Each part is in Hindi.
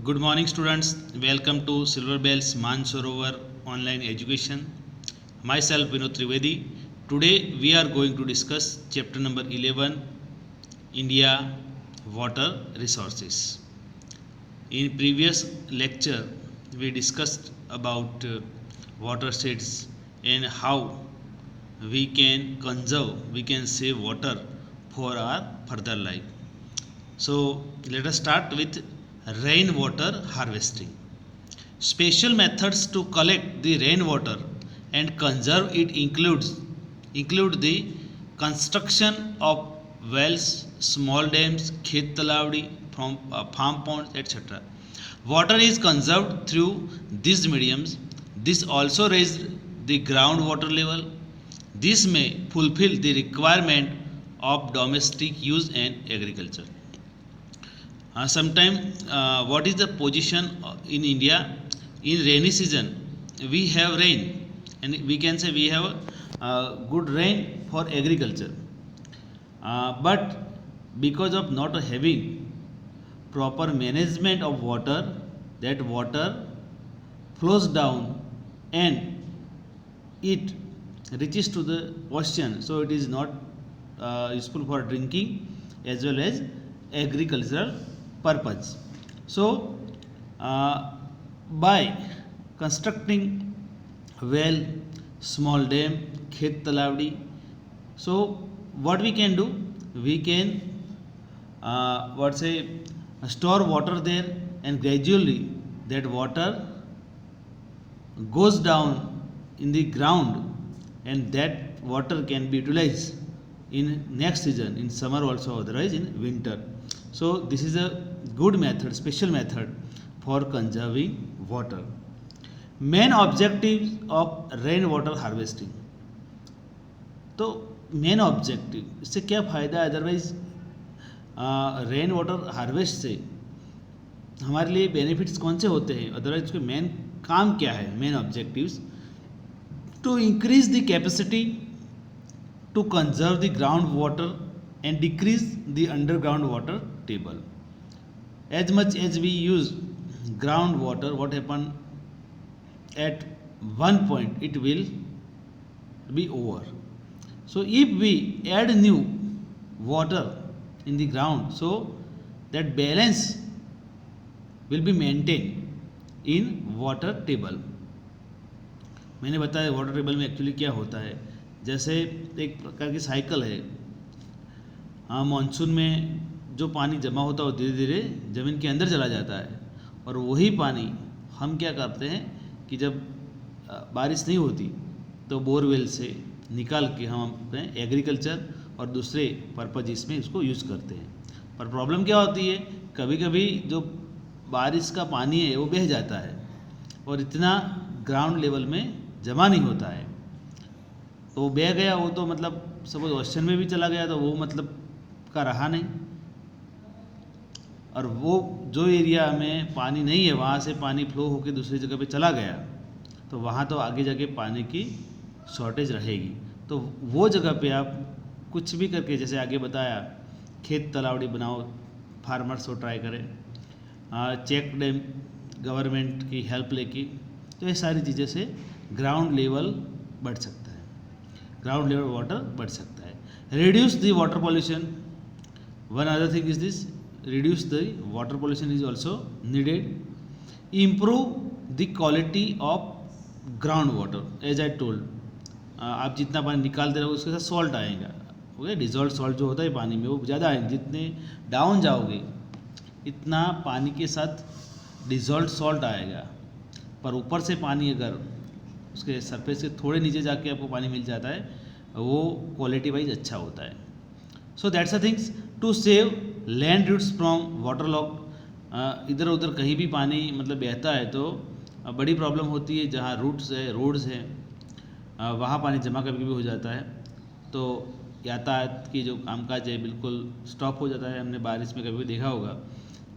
Good morning, students. Welcome to Silver Bells Mansarovar Online Education. Myself, Vinod Trivedi. Today, we are going to discuss chapter number 11, India Water Resources. In previous lecture, we discussed about watersheds and how we can save water for our further life. So let us start with rainwater harvesting. Special methods to collect the rainwater and conserve it include the construction of wells, small dams, khet talawdi, from farm ponds, etc. Water is conserved through these mediums. This also raises the groundwater level. This may fulfill the requirement of domestic use and agriculture. What is the position in India in rainy season? We have rain, and we can say we have good rain for agriculture, but because of not having proper management of water, that water flows down and it reaches to the ocean, so it is not useful for drinking as well as agricultural purpose. So, by constructing well, small dam, khet talawdi, so what we can do, we can store water there, and gradually that water goes down in the ground, and that water can be utilized in next season, in summer also, otherwise in winter. So this is a good method, special method for conserving water. Main objectives of rain water harvesting. तो मेन ऑब्जेक्टिव, इससे क्या फ़ायदा है? अदरवाइज रेन वाटर हार्वेस्ट से हमारे लिए बेनिफिट्स कौन से होते हैं? अदरवाइज उसके मेन काम क्या है? Main objectives to increase the capacity to conserve the ground water and decrease the underground water table. As much as we use groundwater, what happen at one point, it will be over. So if we add new water in the ground, so that balance will be maintained in water table. मैंने बताया वाटर टेबल में एक्चुअली क्या होता है. जैसे एक प्रकार की साइकिल है. मानसून में जो पानी जमा होता है वो धीरे धीरे ज़मीन के अंदर चला जाता है, और वही पानी हम क्या करते हैं कि जब बारिश नहीं होती तो बोरवेल से निकाल के हम अपने एग्रीकल्चर और दूसरे पर्पज इसमें इसको यूज़ करते हैं. पर प्रॉब्लम क्या होती है, कभी कभी जो बारिश का पानी है वो बह जाता है और इतना ग्राउंड लेवल में जमा नहीं होता है, तो वो बह गया, वो तो मतलब सपोज ओशन में भी चला गया तो वो मतलब का रहा नहीं. और वो जो एरिया में पानी नहीं है वहाँ से पानी फ्लो होकर दूसरी जगह पे चला गया, तो वहाँ तो आगे जाके पानी की शॉर्टेज रहेगी. तो वो जगह पे आप कुछ भी करके, जैसे आगे बताया, खेत तालावड़ी बनाओ, फार्मर्स को ट्राई करें, चेक डैम गवर्नमेंट की हेल्प लेके, तो ये सारी चीज़ें से ग्राउंड लेवल बढ़ सकता है, ग्राउंड लेवल वाटर बढ़ सकता है. Reduce the water pollution. One other thing is this: reduce the water pollution is also needed. Improve the quality of groundwater. As I told, आप जितना पानी निकालते रहोगे उसके साथ सॉल्ट आएगा. ओके, डिजॉल्व सॉल्ट जो होता है पानी में वो ज़्यादा आएंगे. जितने डाउन जाओगे इतना पानी के साथ डिजॉल्व सॉल्ट आएगा. पर ऊपर से पानी अगर उसके सरफेस से थोड़े नीचे जाके आपको पानी मिल जाता है, वो क्वालिटी वाइज अच्छा होता है. So that's the things to save land roots from water lock. इधर उधर कहीं भी पानी मतलब बहता है तो बड़ी प्रॉब्लम होती है. जहाँ रूट्स है, रोड्स हैं, वहाँ पानी जमा कभी कभी हो जाता है, तो यातायात की जो कामकाज है बिल्कुल स्टॉप हो जाता है. हमने बारिश में कभी भी देखा होगा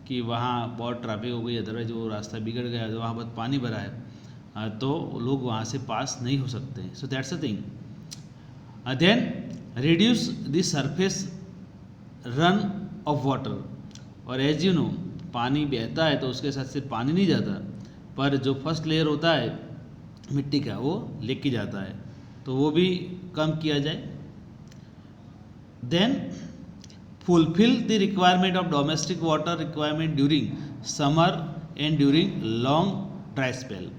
कि वहाँ बहुत ट्रैफिक हो गई, अदरवाइज वो रास्ता बिगड़ गया, तो वहाँ बहुत पानी भरा है, तो लोग वहाँ से पास नहीं हो सकते हैं. So that's the thing. Then reduce the surface run of water, or as you know पानी बहता है तो उसके साथ सिर्फ पानी नहीं जाता, पर जो फर्स्ट लेयर होता है मिट्टी का वो लेके जाता है, तो वो भी कम किया जाए। Then fulfill the requirement of domestic water requirement during summer and during long dry spell.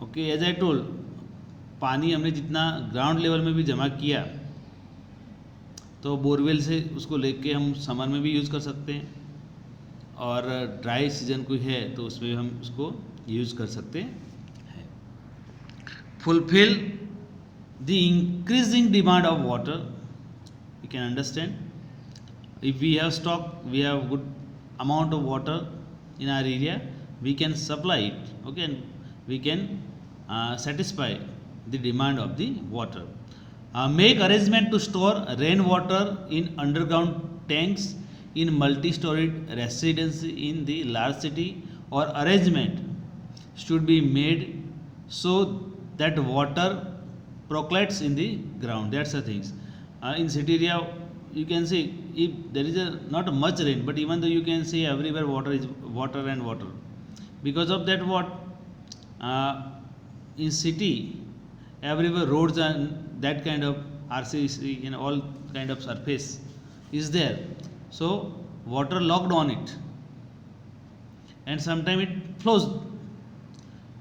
Okay, as I told, पानी हमने जितना ग्राउंड लेवल में भी जमा किया तो बोरवेल से उसको लेके हम समर में भी यूज़ कर सकते हैं, और ड्राई सीजन कोई है तो उसमें हम उसको यूज़ कर सकते हैं। Fulfil the increasing demand of water, you can understand, if we have stock, we have good amount of water in our area, we can supply it, okay, and we can satisfy the demand of the water. Make arrangement to store rainwater in underground tanks in multi-storied residency in the large city, or arrangement should be made so that water percolates in the ground. That's the things. In city area you can see, if there is not much rain, but even though you can see everywhere water is water and water, because of that what in city everywhere roads and that kind of RCC and all kind of surface is there, so water locked on it and sometimes it flows.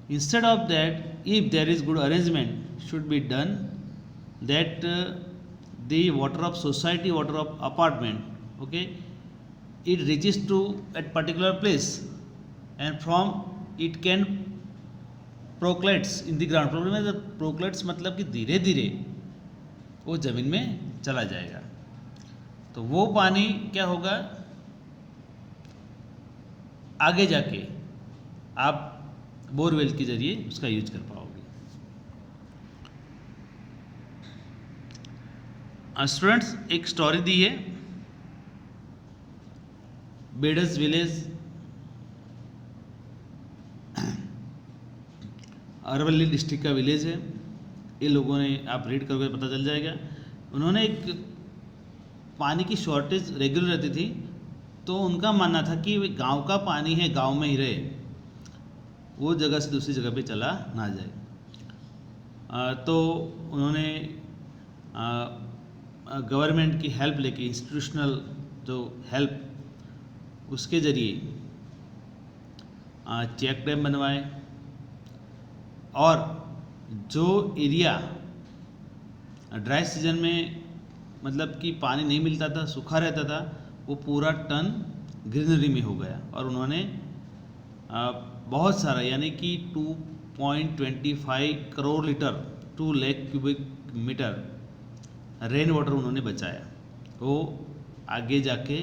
Instead of that, if there is good arrangement should be done that the water of society, water of apartment, okay, it reaches to at particular place and from it can percolates in the ground. Problem है percolates मतलब कि धीरे धीरे वो ज़मीन में चला जाएगा, तो वो पानी क्या होगा, आगे जाके आप बोरवेल के जरिए उसका यूज कर पाओगे। स्टूडेंट्स, एक स्टोरी दी है, बेडस विलेज अरवली डिस्ट्रिक्ट का विलेज है, ये लोगों ने, आप रीड करोगे पता चल जाएगा, उन्होंने एक पानी की शॉर्टेज रेगुलर रहती थी, तो उनका मानना था कि गांव का पानी है गांव में ही रहे, वो जगह से दूसरी जगह पे चला ना जाए। तो उन्होंने गवर्नमेंट की हेल्प लेके, इंस्टीट्यूशनल जो हेल्प, उसके ज़रिए चेक डैम बनवाए, और जो एरिया ड्राई सीजन में मतलब कि पानी नहीं मिलता था, सूखा रहता था, वो पूरा टर्न ग्रीनरी में हो गया, और उन्होंने बहुत सारा यानी कि 2.25 crore litre 2 lakh cubic metre rain water उन्होंने बचाया। वो आगे जाके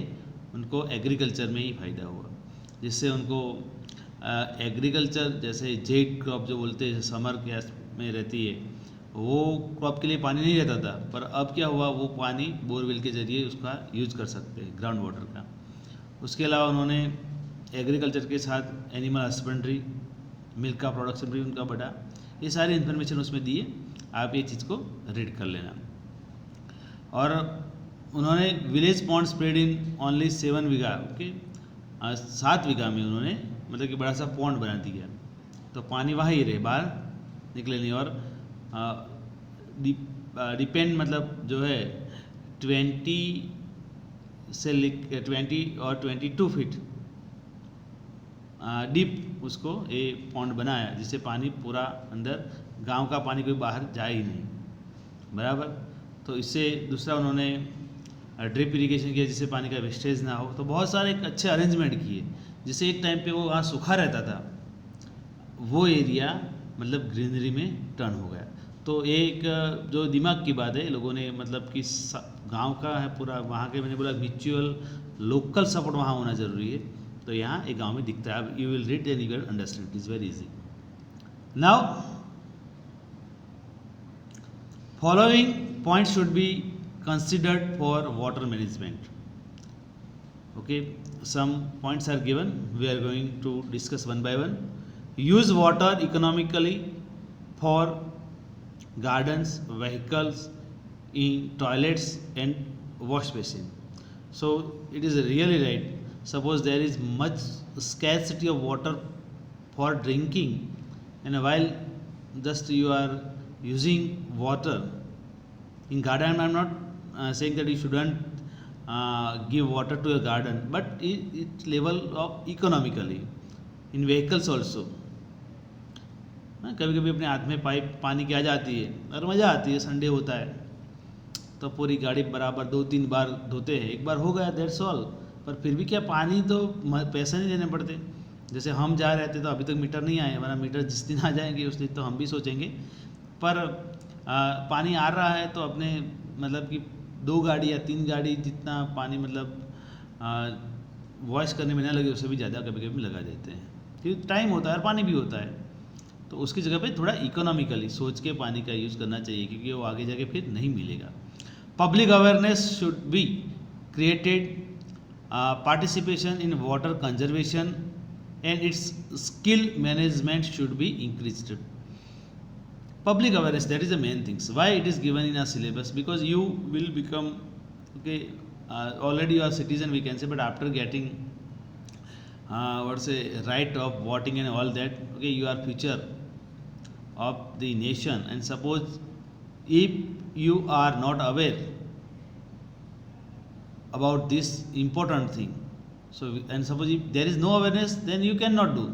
उनको एग्रीकल्चर में ही फ़ायदा हुआ, जिससे उनको एग्रीकल्चर जैसे जेड क्रॉप जो बोलते हैं, समर के में रहती है, वो क्रॉप के लिए पानी नहीं रहता था, पर अब क्या हुआ, वो पानी बोरवेल के ज़रिए उसका यूज कर सकते हैं, ग्राउंड वाटर का। उसके अलावा उन्होंने एग्रीकल्चर के साथ एनिमल हस्बेंड्री, मिल्क का प्रोडक्शन भी उनका बढ़ा, ये सारी इन्फॉर्मेशन उसमें दी है, आप ये चीज़ को रीड कर लेना। और उन्होंने village pond spread in only 7 bigha, okay, 7 बीघा में उन्होंने मतलब कि बड़ा सा पॉन्ड बना दिया, तो पानी वहाँ ही रहे, बाहर निकले नहीं। और डिपेंड मतलब जो है 20 से 20 और 22 फीट डीप उसको ये पॉन्ड बनाया, जिससे पानी पूरा अंदर, गांव का पानी कोई बाहर जाए ही नहीं, बराबर। तो इससे दूसरा उन्होंने ड्रिप इरिगेशन किया, जिससे पानी का वेस्टेज ना हो, तो बहुत सारे एक अच्छे अरेंजमेंट किए, जिससे एक टाइम पे वो वहाँ सूखा रहता था, वो एरिया मतलब ग्रीनरी में टर्न हो गया। तो एक जो दिमाग की बात है, लोगों ने मतलब कि गांव का है पूरा, वहाँ के मैंने बोला म्यूचुअल लोकल सपोर्ट वहाँ होना ज़रूरी है, तो यहाँ एक गांव में दिखता है। अब you will read and you will understand, it is very easy. Now following points should be considered for water management. Okay, some points are given, we are going to discuss one by one. Use water economically for gardens, vehicles, in toilets and wash basin. So it is really right, Suppose there is much scarcity of water for drinking, and while just you are using water in garden, I'm not saying that you shouldn't give water to a garden, but it level of economically in vehicles also. कभी कभी अपने हाथ में पाइप पानी की आ जाती है और मज़ा आती है, संडे होता है तो पूरी गाड़ी बराबर 2-3 बार धोते हैं, एक बार हो गया दैट्स ऑल। पर फिर भी क्या, पानी तो पैसे नहीं देने पड़ते। जैसे हम जा रहे थे तो अभी तक मीटर नहीं आए, वरना मीटर जिस दिन आ जाएंगे उस दिन तो हम भी सोचेंगे। पर पानी आ रहा है तो अपने मतलब कि 2 गाड़ी या 3 गाड़ी जितना पानी मतलब वॉश करने में ना लगे उससे भी ज़्यादा कभी कभी लगा देते हैं, क्योंकि टाइम होता है और पानी भी होता है। तो उसकी जगह पे थोड़ा इकोनॉमिकली सोच के पानी का यूज़ करना चाहिए, क्योंकि वो आगे जाके फिर नहीं मिलेगा। Public awareness should be created, participation in water conservation and it's skill management should be increased. Public awareness, that is the main things. Why it is given in our syllabus? Because you will become, okay, already you are citizen we can say, but after getting what's a right of voting and all that, okay, you are future of the nation, and suppose if you are not aware about this important thing, so and suppose if there is no awareness, then you cannot do.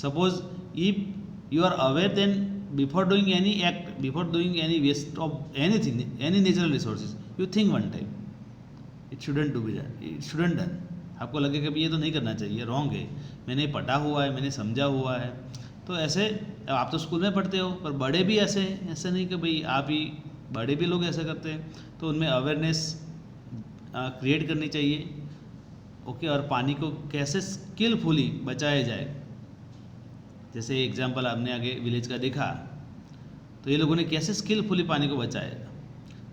Suppose if you are aware, then before doing any act, before doing any waste of anything, any natural resources, you think one time it shouldn't do that, it shouldn't done। आपको लगे कि ये तो नहीं करना चाहिए, रॉन्ग है, मैंने पढ़ा हुआ है, मैंने समझा हुआ है। तो ऐसे आप तो स्कूल में पढ़ते हो, पर बड़े भी ऐसे नहीं कि भाई आप ही, बड़े भी लोग ऐसा करते हैं। तो उनमें अवेयरनेस क्रिएट करनी चाहिए, ओके। और पानी को कैसे स्किलफुली बचाया जाए, जैसे एग्जाम्पल आपने आगे विलेज का देखा, तो ये लोगों ने कैसे स्किलफुली पानी को बचाया।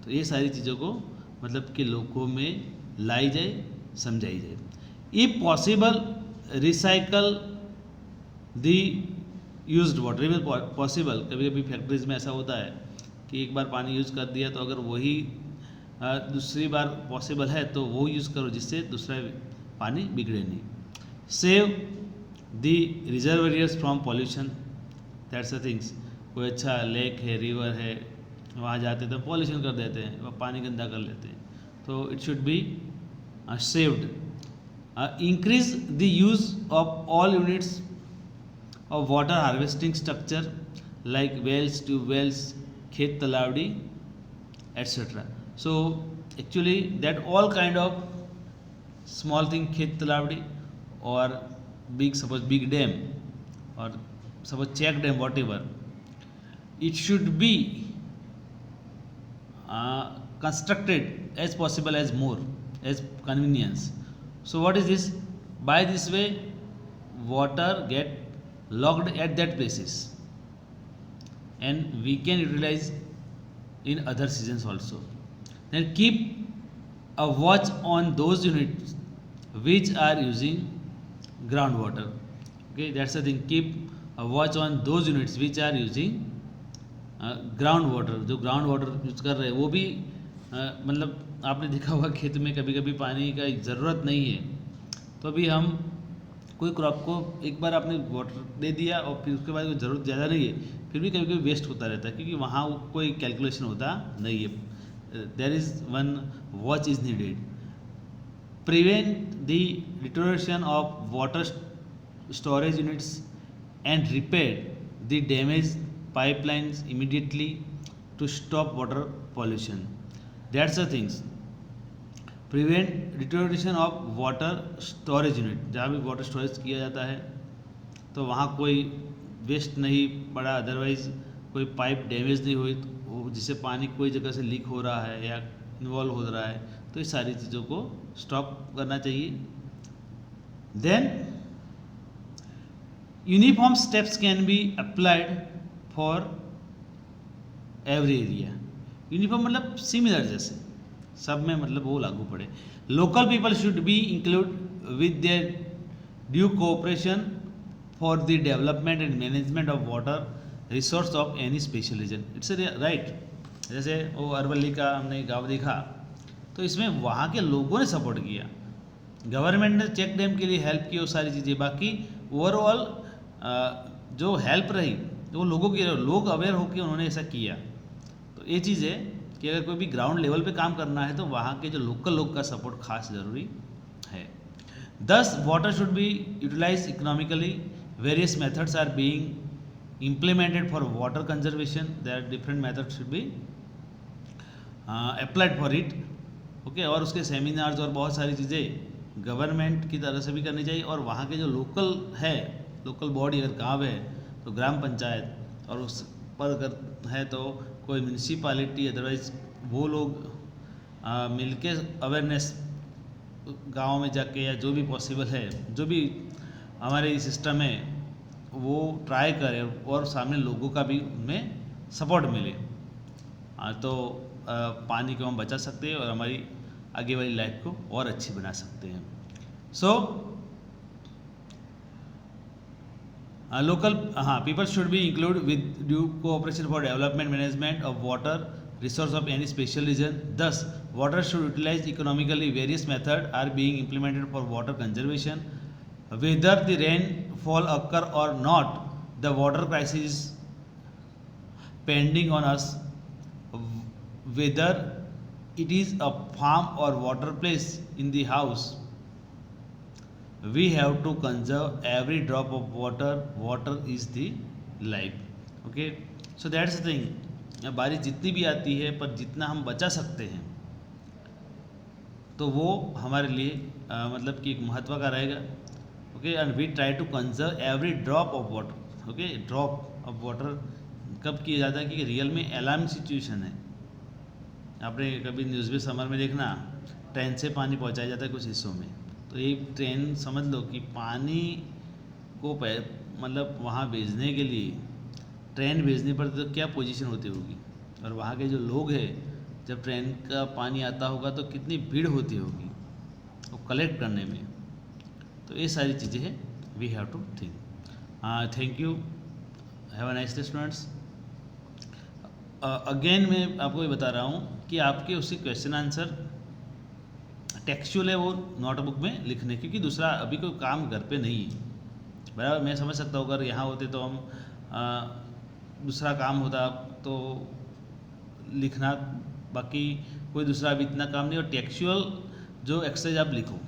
तो ये सारी चीज़ों को मतलब कि लोगों में लाई जाए, समझाई जाए। If possible recycle the used water, if possible. कभी कभी फैक्ट्रीज में ऐसा होता है कि एक बार पानी यूज़ कर दिया, तो अगर वही दूसरी बार पॉसिबल है तो वो यूज़ करो, जिससे दूसरा पानी बिगड़े नहीं। Save the reservoirs from pollution, that's the things. कोई अच्छा लेक है, रिवर है, वहाँ जाते तो पॉल्यूशन कर देते हैं, वह पानी गंदा कर लेते हैं, तो it should be saved. Increase the use of all units of water harvesting structure like wells, tubewells, खेत तलावड़ी etcetera. So actually that all kind of small thing, खेत तलावड़ी और big, suppose big dam or suppose check dam, whatever, it should be constructed as possible as more as convenience. So what is this? By this way water get locked at that places and we can utilize in other seasons also. Then keep a watch on those units which are using ground water, okay, that's the thing। keep a watch on those units which are using ground water। जो ground water यूज कर रहे हैं वो भी मतलब आपने देखा होगा खेत में कभी कभी पानी का ज़रूरत नहीं है, तो अभी हम कोई क्रॉप को एक बार आपने वाटर दे दिया और फिर उसके बाद कोई ज़रूरत ज़्यादा नहीं है, फिर भी कभी कभी वेस्ट होता रहता है, क्योंकि वहाँ कोई कैलकुलेशन होता नहीं है। There is one watch is needed. Prevent the deterioration of water storage units and repair the damaged pipelines immediately to stop water pollution. That's the things. Prevent deterioration of water storage unit, जहाँ भी वाटर स्टोरेज किया जाता है तो वहाँ कोई वेस्ट नहीं पड़ा, अदरवाइज कोई पाइप डैमेज नहीं हुई, जिससे पानी कोई जगह से लीक हो रहा है या इन्वॉल्व हो रहा है, तो इस सारी चीज़ों को स्टॉप करना चाहिए। Then uniform steps can be applied for every area. Uniform मतलब सिमिलर, जैसे सब में मतलब वो लागू पड़े। Local people should be include with their due cooperation for the development and management of water resource of any special region. It's right. जैसे वो अरवली का हमने गाँव देखा, तो इसमें वहाँ के लोगों ने सपोर्ट किया गवर्नमेंट ने चेक डैम के लिए हेल्प की वो सारी चीज़ें, बाकी ओवरऑल जो हेल्प रही वो लोगों की, लोग अवेयर होकर उन्होंने ऐसा किया। तो ये चीज़ है कि अगर कोई भी ग्राउंड लेवल पे काम करना है तो वहाँ के जो लोकल लोग का सपोर्ट खास ज़रूरी है। 10 water should be utilise economically, various methods are being implemented for water conservation, there are different methods should be applied for it, okay. और उसके सेमिनार्स और बहुत सारी चीज़ें गवर्नमेंट की तरफ से भी करनी चाहिए, और वहाँ के जो लोकल है, लोकल बॉडी अगर गाँव है तो ग्राम पंचायत, और उस पर अगर है तो कोई म्यूनिसिपालिटी, अदरवाइज वो लोग मिलके अवेयरनेस गाँव में जाके या जो भी पॉसिबल है, जो भी हमारे सिस्टम है वो ट्राई करें और सामने लोगों का भी उनमें सपोर्ट मिले, तो पानी को हम बचा सकते हैं और हमारी आगे वाली लाइफ को और अच्छी बना सकते हैं। So local people should be include with due cooperation for development management of water resource of any special region. 10 water should utilise economically, various method are being implemented for water conservation. Whether the rainfall occur or not, the water crisis is pending on us. Whether it is a farm or water place in the house, we have to conserve every drop of water. Water is the life. Okay, so that's the thing. बारिश जितनी भी आती है, पर जितना हम बचा सकते हैं तो वो हमारे लिए मतलब कि एक महत्व का रहेगा। Okay, and we try to conserve every drop of water. Okay, drop of water कब किया जाता है कि रियल में अलार्म सिचुएशन है। आपने कभी न्यूज़ में समर में देखना, ट्रेन से पानी पहुंचाया जाता है कुछ हिस्सों में, तो ये ट्रेन समझ लो कि पानी को मतलब वहाँ भेजने के लिए ट्रेन भेजनी पड़ती तो क्या पोजीशन होती होगी, और वहाँ के जो लोग हैं जब ट्रेन का पानी आता होगा तो कितनी भीड़ होती होगी वो कलेक्ट करने में। तो ये सारी चीज़ें हैं, we have to think. Thank you, have a nice day students. Again मैं आपको ये बता रहा हूँ कि आपके उसी क्वेश्चन आंसर टेक्सचुअल है वो नोटबुक में लिखने, क्योंकि दूसरा अभी कोई काम घर पे नहीं है, बराबर। मैं समझ सकता हूँ अगर यहाँ होते तो हम दूसरा काम होता तो लिखना, बाकी कोई दूसरा अभी इतना काम नहीं। और टेक्सचुअल जो एक्सरसाइज आप लिखो,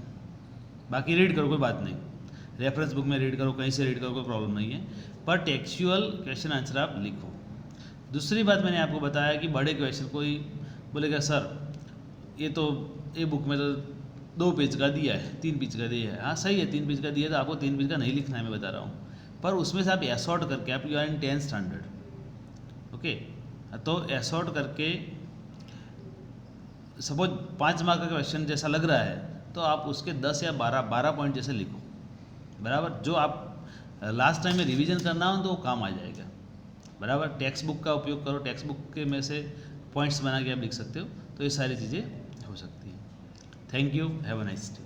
बाकी रीड करो कोई बात नहीं, रेफरेंस बुक में रीड करो, कहीं से रीड करो, कोई प्रॉब्लम नहीं है, पर टेक्सचुअल क्वेश्चन आंसर आप लिखो। दूसरी बात मैंने आपको बताया कि बड़े क्वेश्चन, कोई बोलेगा सर ये बुक में तो 2 पेज का दिया है, 3 पेज का दिया है। हाँ सही है, 3 पेज का दिया, तो आपको 3 पेज का नहीं लिखना है, मैं बता रहा हूँ, पर उसमें से आप एसॉर्ट करके, आप you are in 10th standard, okay, तो एसॉर्ट करके सपोज 5 मार्क का क्वेश्चन जैसा लग रहा है तो आप उसके 10 या 12 पॉइंट जैसे लिखो, बराबर। जो आप लास्ट टाइम में रिवीजन करना हो तो वो काम आ जाएगा, बराबर। टेक्स्ट बुक का उपयोग करो, टेक्स्ट बुक के में से पॉइंट्स बना के आप लिख सकते हो, तो ये सारी चीज़ें हो सकती हैं। Thank you, have a nice day.